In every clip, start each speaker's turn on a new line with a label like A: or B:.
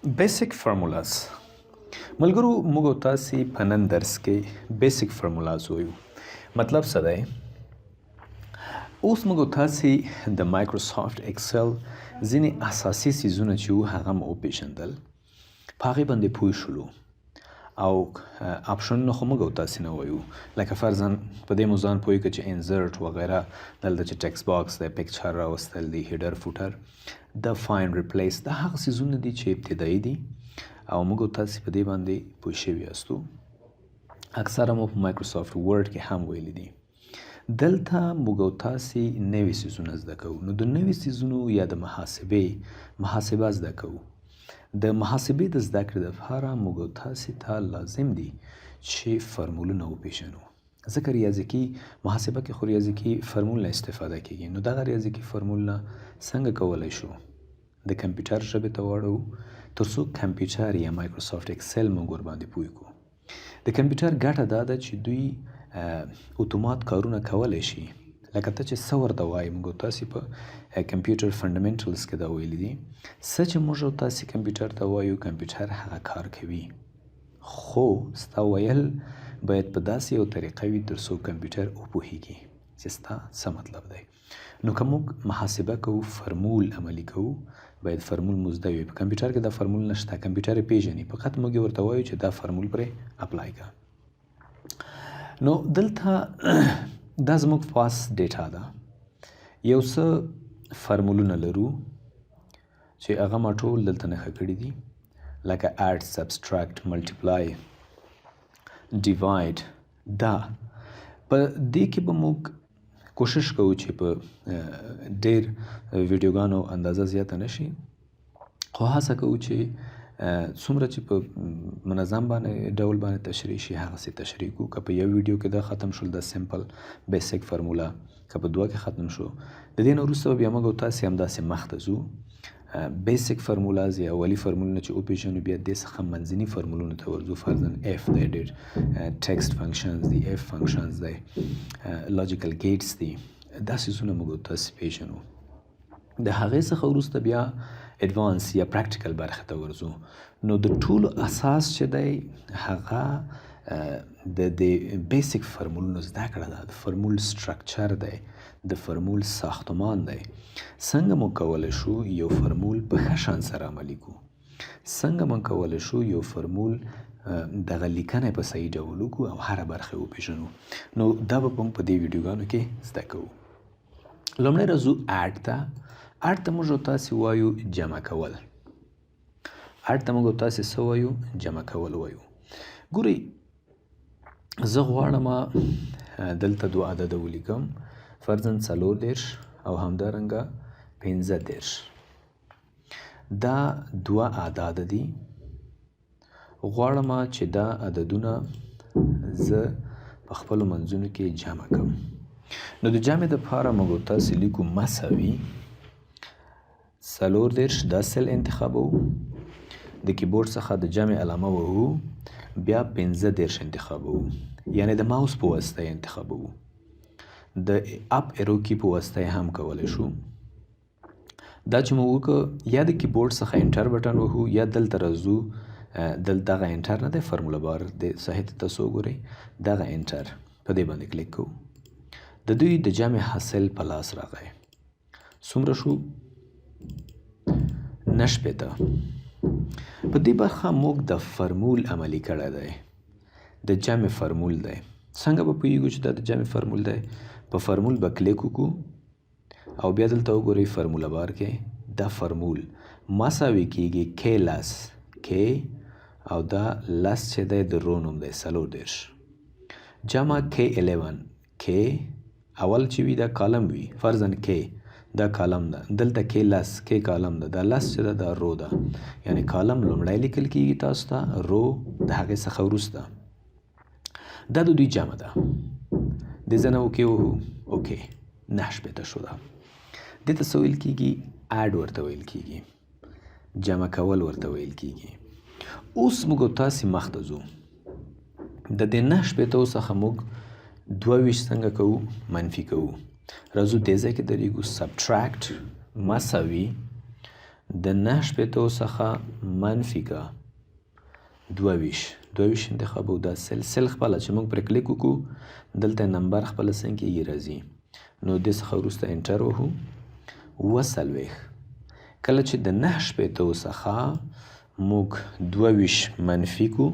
A: بیسیک فارمولاز ملګرو موږ او تاسې په نن درس کې بیسیک فارمولاز وایو. مطلب څه دی؟ اوس موږ او تاسې د مایکروسافټ اکسل ځینې اساسي څیزونه چې وو هغه مو وپېژندل، په هغې باندې پوه شولو او اپشنونه خو موږ او تاسې نه وایو، لکه فرضاً په دې مو ځان پوه کړه چې انزرټ وغیره، دلته چې ټکس باکس دی، پکچر راوستل دی، هیډر فوټر، د فاین ریپلیس، دا هغه څیزونه دي چې ابتدایي دي او موږ او تاسې په دې باندې پوه شوي یاستو. اکثره مو په مایکروسافټ ورډ کې هم ویلي دي. دلته موږ او تاسې نوي څیزونه زده کوو. نو د نوي څیزونو یا د محاسبه زده کوو. د محاسبې د زده کړې لپاره موږ او تاسې ته لازم دي چې فرمولونه وپېژنو، ځکه ریاضیکي محاسبه کې خو ریاضیکي فرمول نه استفاده کیږي. نو دغه ریاضیکي فرمولونه څنګه کولی شو د کمپیوټر ژبې ته واړو تر څو کمپیوټر یا مایکروسافټ اکسل موږ ورباندې پوه کړو. د کمپیوټر ګټه دا ده چې دوی اتومات کارونه کولی شي، لکه ته چې څه ورته وایي. موږ او تاسې په کمپیوټر فنډامنټلز کې دا ویلي دي، څه چې موږ او تاسې کمپیوټر ته وایو کمپیوټر هغه کار کوي، خو ستا ویل باید په داسې یو طریقه وي تر څو کمپیوټر وپوهیږي چې ستا څه مطلب دی. نو که موږ محاسبه کوو، فرمول عملي کوو، باید فرمول مو زده وي. په کمپیوټر کې دا فرمول نشته، کمپیوټر یې پیژني، فقط موږ ورته وایو چې دا فرمول پرې اپلای کړه. نو دلته دا زموږ پاس ډیټا ده. یو څه فرمولونه لرو چې هغه ما ټول دلته نښه کړي دي، لکه اډ، سبسټراکټ، ملټیپلای، ډیواید. دا په دې کې به موږ کوشش کوو چې په ډېر ویډیوګانو اندازه زیاته نشي، خو هڅه کوو چې څومره چې په منظم ډول باندې تشریح شي هغسې تشریح کوو. که په یو ویډیو کې دا ختم شول، دا سمپل بیسیک فرموله، که په دوه کې ختم شو، د دې نه وروسته بیا موږ او تاسې همداسې مخته ځو. بیسیک فرمولاز یا اولی فرمولونه چې وپېژنو، بیا دې څخه منځني فرمولونو ته ورځو. فرضاً اف دی، ډېر ټکسټ فنکشنز دي، اف فنکشنز دی، لاجیکل گیټس دي، دا څیزونه موږ او تاسې پېژنو. د هغې څخه وروسته بیا اډوانس یا پریکټیکل برخې ته ورځو. نو د ټولو اساس چې دی هغه د بیسیک فرمولونو زده کړه ده. د فرمول سټرکچر دی، د فرمول ساختمان دی، څنګه مو کولی شو یو فرمول په ښه شان سره عملي کړو، څنګه مو کولی شو یو فرمول دغه لیکنه په صحیح ډول وکړو او هره برخه وپېژنو. نو دا به موږ په دې ویډیوګانو کې زده کوو. لومړی راځو اډ ته. اډ ته موږ او تاسې وایو جمع کول. اډ ته موږ او تاسې څه وایو؟ جمع کول وایو. ګورئ، زه غواړم دلته دوه عدده ولیکم، فرضاً 40 او همدارنګه 15. دا دوه اعداد دي. غواړم چې دا عددونه زه په خپلو منځونو کې جمع کړم. نو د جمع دپاره موږ او تاسې لیکو مساوي 40 دا سل انتخابوو، د کیبورډ څخه د جمع علامه وهو، بیا 15 انتخابوو، یعنی د ماوس په واسطه یې انتخابوو. د اپ ایرو کی په واسطه یې هم کولی شو. دا چې مو وکړه، یا د کیبورډ څخه انټر بټن وهو، یا دلته راځو، دغه انټر نه دی، فرموله بار د صحیح ته تاسو وګورئ، دغه انټر په دې باندې کلیک کوو. د دوی د جمع حاصل په لاس راغی. څومره شو؟ 9. په دې برخه موږ د فرمول عملي کړی دی، د جمع فرمول دی. څنګه به پوهیږو چې دا د جمع فرمول دی؟ په فرمول به کلیک وکړو او بیا دلته وګورئ فرموله بار کې دا فرمول مساوي کیږي k لس، k او دا لس چې دی د رو نوم دی 40 جمع k11. k اول چې وي دا کالم وي، فرضاً k دا کالم ده، دلته k لس، k کالم ده، دا لس چې ده دا رو ده، یعنی کالم لومړی لیکل کیږي تاسو ته، رو د هغې څخه وروسته. دا د دوی جمع ده. دې ځای نه اوکې وهو، اوکې 9 شو. ده دې ته څه ویل کیږي؟ اډ ورته ویل کیږي، جمع کول ورته ویل کیږي. اوس موږ او تاسې مخته ځو. د دې 9 څخه موږ 22 څنګه کوو؟ منفي کوو. راځو دې ځای کې درېږو، سبټراکټ مساوي د 9 څخه منفي کا 22 انتخابو. دا سل خپله چې موږ پرې کلیک وکړو دلته نمبر خپله څنګه کېږي راځي. نو دې څخه وروسته انټر وهو 40. کله چې د 9 څخه موږ 22 منفي کو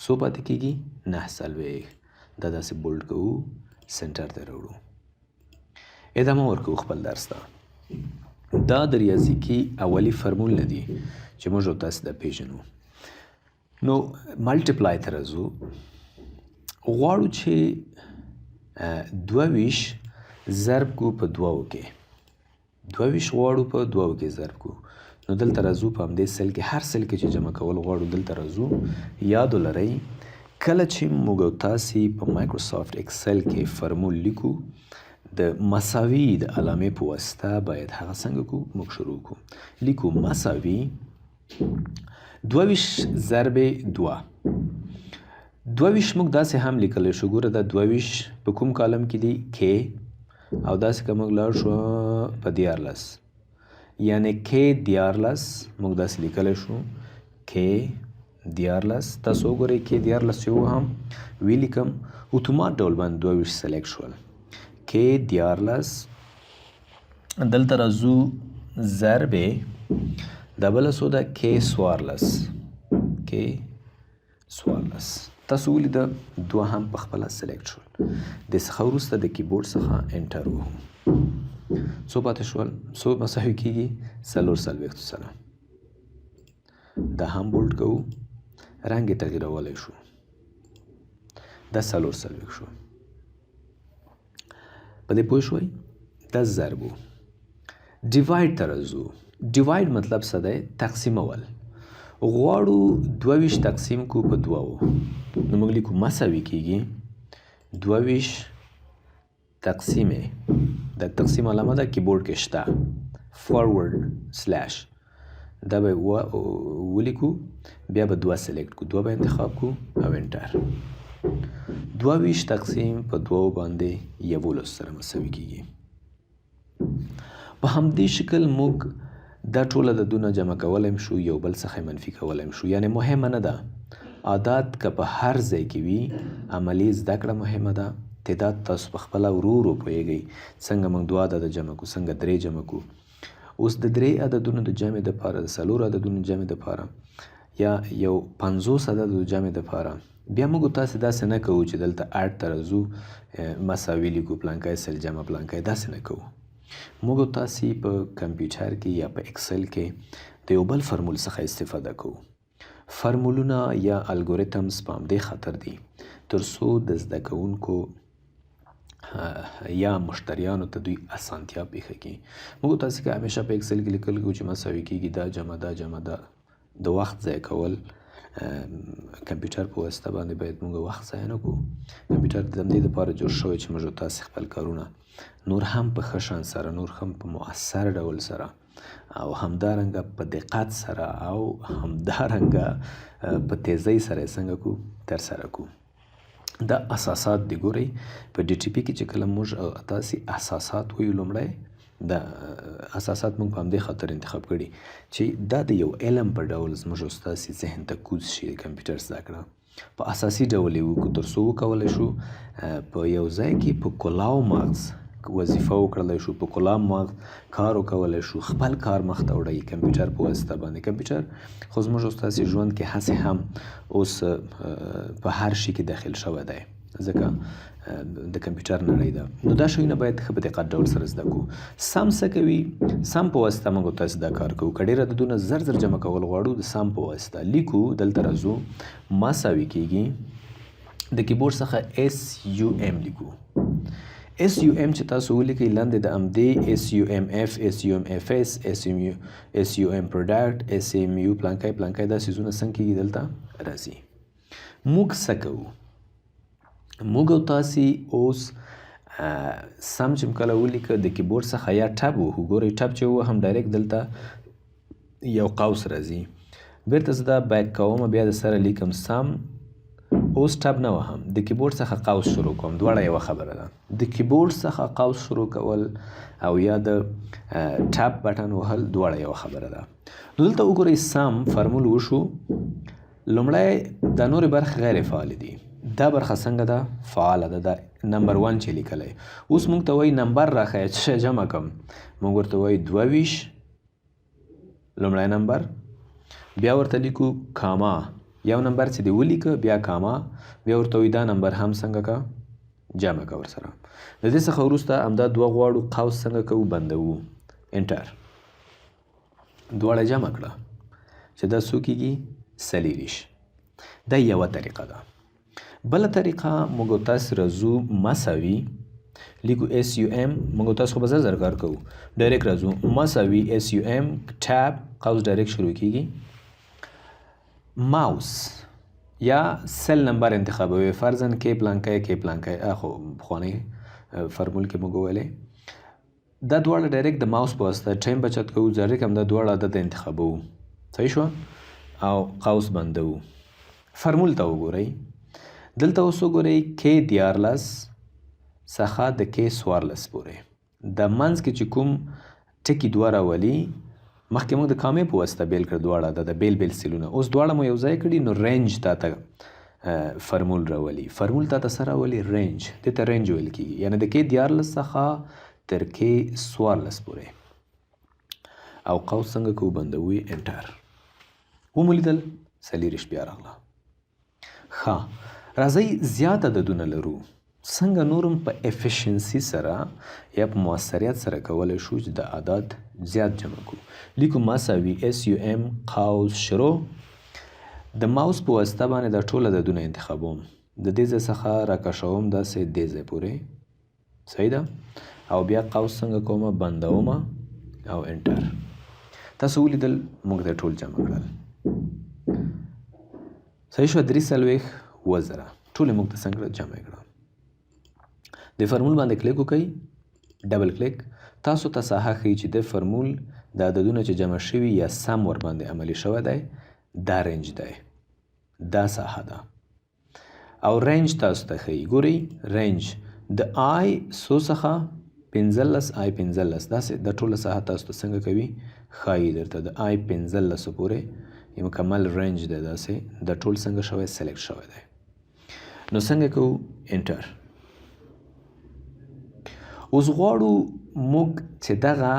A: څو پاتې کېږي 9. دا داسې بولډ کوو سنټر ته راوړو. ادامه ورکوو خپل درس ته. دا د ریاضیکي اولی فرمول نه دي چې موږ او تاسو دا پیژنو. نو ملټیپلای ته راځو. غواړو چې 22 ضرب کو په 2 کې. 22 غواړو په 2 کې ضرب کو. نو دلته راځو په همدې سل کې هر سل کې چې جمع کول غواړو دلته راځو. یاد ولرئ کله چې موږ او تاسې په مایکروسافټ اکسل کې فرمول لیکو د مساوي د علامې په واسطه باید هغه څنګه کو موږ شروع کو. لیکو مساوي 22 ضرب 2. 22 موږ داسې هم لیکلی شو. ګوره دا 22 په کوم کالم کې دی کې او داسې که موږ لاړ شو په 14 یعنی کې 14 موږ داسې لیکلی شو کې 14. تاسو وګورئ کې 14 چې هم ولیکم اتومات ډول باندې 22 سلیکټ شول. کې 14 دلته راځو ضرب دا بله څو ده کې 14 کې 14. تاسو ولیده 2 هم په خپله سلیکټ شول. د څخه وروسته د کیبورډ څخه انټر وهو. څو پاتې شول څو مساوي کېږي 44 سره. دا هم بولډ کوو رنګ یې تغییرولی شو. دا 44 شو. په دې پوه شوئ دا ضرب و. ډیوایډ ته راځو. ډیوایډ مطلب څه دی تقسیمول. غواړو 22 تقسیم کو په 2 نو موږ لیکو مساوي کېږي 22 تقسیم د تقسیم علامه ده کیبورډ کې شته فارورډ سلاش. دا به ولیکو بیا به 2 سلیکټ کو 2 به انتخاب کو او انټر. 22 تقسیم په 2 باندې 11 سره مساوي کېږي. په همدې شکل موږ دا ټوله د دونه جمع کولی شو یو بل څخه منفي کولی شو. یعنی مهمه نه ده عادات که په هر ځای کې وي عملي زده کړه مهمه ده. تعداد تاسو په خپله ورو ورو پوهیږئ څنګه موږ 2 عدده جمع کو څنګه 3 جمع کو. اوس د 3 عددونو د جمع دپاره د 4 عددونو جمع دپاره یا یو 50 عددو جمع دپاره بیا موږ تاسې داسې نه کوو چې دلته 8 ته راځو مساوي لیکو پلانکی سل جمع پلانکی داسې نه کوو. موږ تاسې په کمپیوټر کې یا په اکسل کې د یو بل فرمول څخه استفاده کوو. فرمولونه یا الګوریتمز په همدې خاطر دي تر څو د زده کوونکو یا مشتریانو ته دوی اسانتیا پېښه کړي. موږ تاسې که همیشه په اکسل کې لیکل کوو چې مساوي کېږي دا جمع دا جمع دا د وخت ضایع کول. کمپیوټر په واسطه باندې باید موږ وخت ضایع نه کړو. کمپیوټر د همدې دپاره جوړ شوی چې موږ تاسې خپل کارونه نور هم په ښه شان سره نور هم په مؤثر ډول سره او همدارنګه په دقت سره او همدارنګه په تیزۍ سره یې څنګه کړو ترسره کړو. دا اساسات دی. ګورئ په ډي ټي پي کې چې کله موږ تاسې اساسات ویو لومړی دا اساسات موږ په همدې خاطر انتخاب کړي چې دا د یو علم په ډول زموږ او ستاسې ذهن ته کوز شي. د کمپیوټر زده کړه په اساسي ډول یې وکړو تر څو وکولی شو په یو ځای کې په کلاو مغز وظیفه وکړلی شو، په کلام مغز کار وکولی شو، خپل کار مخته وړئ کمپیوټر په واسطه باندې. کمپیوټر خو زموږ او ستاسې ژوند کې هسې هم اوس په هر شي کې داخل شوی دی ځکه د کمپیوټر نړۍ ده. نو دا شیونه باید ښه په دقت ډول سره زده کړو. سم څه کوي؟ سم په واسطه موږ او تاسې دا کار کوو. که ډېر عددونه زر زر جمع کول غواړو د سم په واسطه لیکو. دلته راځو مساوي کېږي د کیبورډ څخه SUM لیکو. SUM چې تاسو ولیکئ لاندې د همدې SUMF SUMFS SUM پروډکټ SMU پلانکی پلانکی دا څیزونه څنګه کېږي دلته راځي. موږ څه کوو؟ موږ او تاسې اوس سم چې کله ولیکه د کیبورډ څخه یا ټب وهو. ګورئ ټب چې ووهم ډایرکټ دلته یو قوس راځي. بیرته زه دا بیک کوم بیا د سره لیکم سم اوس ټب نه وهم، د کیبورډ څخه قوس شروع کوم. دواړه یوه خبره ده. د کیبورډ څخه قوس شروع کول او یا د ټب بټن وهل دواړه یوه خبره ده. نو دلته وګورئ سم فرمول وشو. لومړی دا نورې برخې غیر فعالې دي. دا برخه څنګه ده؟ فعاله ده. دا نمبر 1 چې لیکلی. اوس موږ ته وایي نمبر راښیه چې شی جمع کړم. موږ ورته وایو 22 لومړی نمبر، بیا ورته لیکو کاما، یو نمبر چې دی ولیکه بیا کاما، بیا ورته وایو دا نمبر هم څنګه که جمع که ورسره. د دې څخه وروسته همدا دوه غواړو قوس څنګه کوو؟ بندوو. انټر. دواړه جمع کړه چې دا څو کېږي؟ 40. دا یوه طریقه ده. بله طریقه موږ او تاسې راځو مساوي لیکو SUM. موږ او تاسو خو به زر کار کوو. ډایرکټ راځو مساوي SUM ټاب قوس ډایرکټ شروع کېږي. ماوس یا سل نمبر انتخابوي. فرضاً کې پلانکی کې پلانکی، خو پخوانی فرمول کې موږ ویلی دا دواړه ډایرکټ د ماوس په واسطه ټایم بچت کوو. ډایرکټ همدا دواړه عدد انتخابوو. صحیح شوه؟ او قوس بندوو. فرمول ته وګورئ. دلته اوس وګورئ کې 14 څخه د کې 14 پورې. د منځ کې چې کوم ټکي دوه راولي، مخکې موږ د کامې په واسطه بیل کړ دواړه د بیل بیل سیلونه. اوس دواړه مو یو ځای کړي نو رینج تا ته فرمول راولي. فرمول تا ته څه راولي؟ رینج. دې ته رینج ویل کېږي. یعنې د کې 14 څخه تر کې 14 پورې. او قوس څنګه کوو؟ بندوي. انټر. ومو لیدل 40 بیا راغله. ښه، راځئ زیات عددونه لرو. څنګه نورم په افیشنسي سره یا په مؤثریت سره کولی شو چې د عدد زیات جمع کړو. لیکو مساوي SUM قوس شروع. د ماوس په واسطه باندې دا ټول عددونه انتخابوم. د دې ځای څخه راکشوم داسې دې ځای پورې. صحیح ده؟ او بیا قوس څنګه کومه؟ بندومه او انټر. تاسو ولیدل موږ ته ټول جمع کړل. صحیح شوه؟ 43 وزره ټولې موږ ته څنګه جمع کړه. د فرمول باندې کلیک وکړئ، ډبل کلیک. تاسو ته ساحه ښیي چې د فرمول د عددونه چې جمع شوي یا سم ور باندې عملي شوی دی، دا رینج دی، دا ساحه ده. او رینج تاسو ته ښیي. ګورئ رینج د آی څو څخه 15 آی 15 داسې د ټوله ساحه تاسو ته څنګه کوي؟ ښایي درته د آی 15 پورې یو مکمل رینج دی. داسې د ټول څنګه شوی؟ سلیکټ شوی دی. نو څنګه کوو؟ انټر. اوس غواړو موږ چې دغه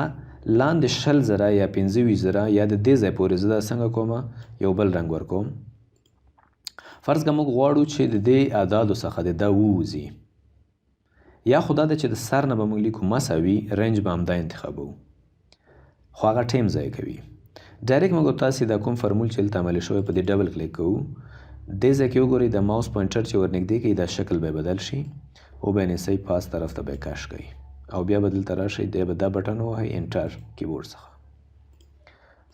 A: لاندې 20 زره یا 25 زره یا د دې ځای پورې زه دا څنګه کومه؟ یو بل رنګ ورکوم. فرض که موږ غواړو چې د دې اعدادو څخه د دا ووځي، یا خو دا ده چې د سر نه به موږ لیکو مساوي، رینج به همدا انتخابوو، خو هغه ټایم ضایع کوي. ډایرکټ موږ تاسې دا کوم فرمول چې دلته عملي شوی په دې ډبل کلیک کوو. دې ځای کې وګورئ د ماوس پوینټر چې ورنږدې کوي دا شکل به بدل شي. وبینیسئ پاس طرف ته به کش کوي او بیا به دلته راشئ، دی به دا بټن ووهئ انټر کیبورډ څخه.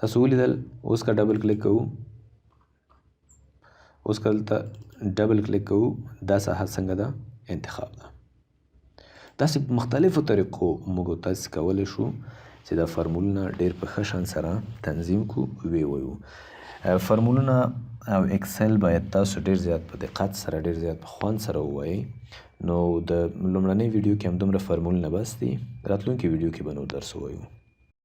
A: تاسو ولیدل. اوس که ډبل کلیک کوو، اوس که دلته ډبل کلیک کوو، دا ساحه څنګه ده؟ انتخاب ده. داسې په مختلفو طریقو موږ تاسې کولی شو چې دا فرمولونه ډېر په ښه شان سره تنظیم کړو، ویې وایو. فرمولونه او اکسل باید تاسو ډېر زیات په دقت سره، ډېر زیات په خوند سره ووایئ. نو د لومړنۍ ویډیو کې همدومره فرمولونه بس دي. راتلونکي ویډیو کې به نور درس ووایو.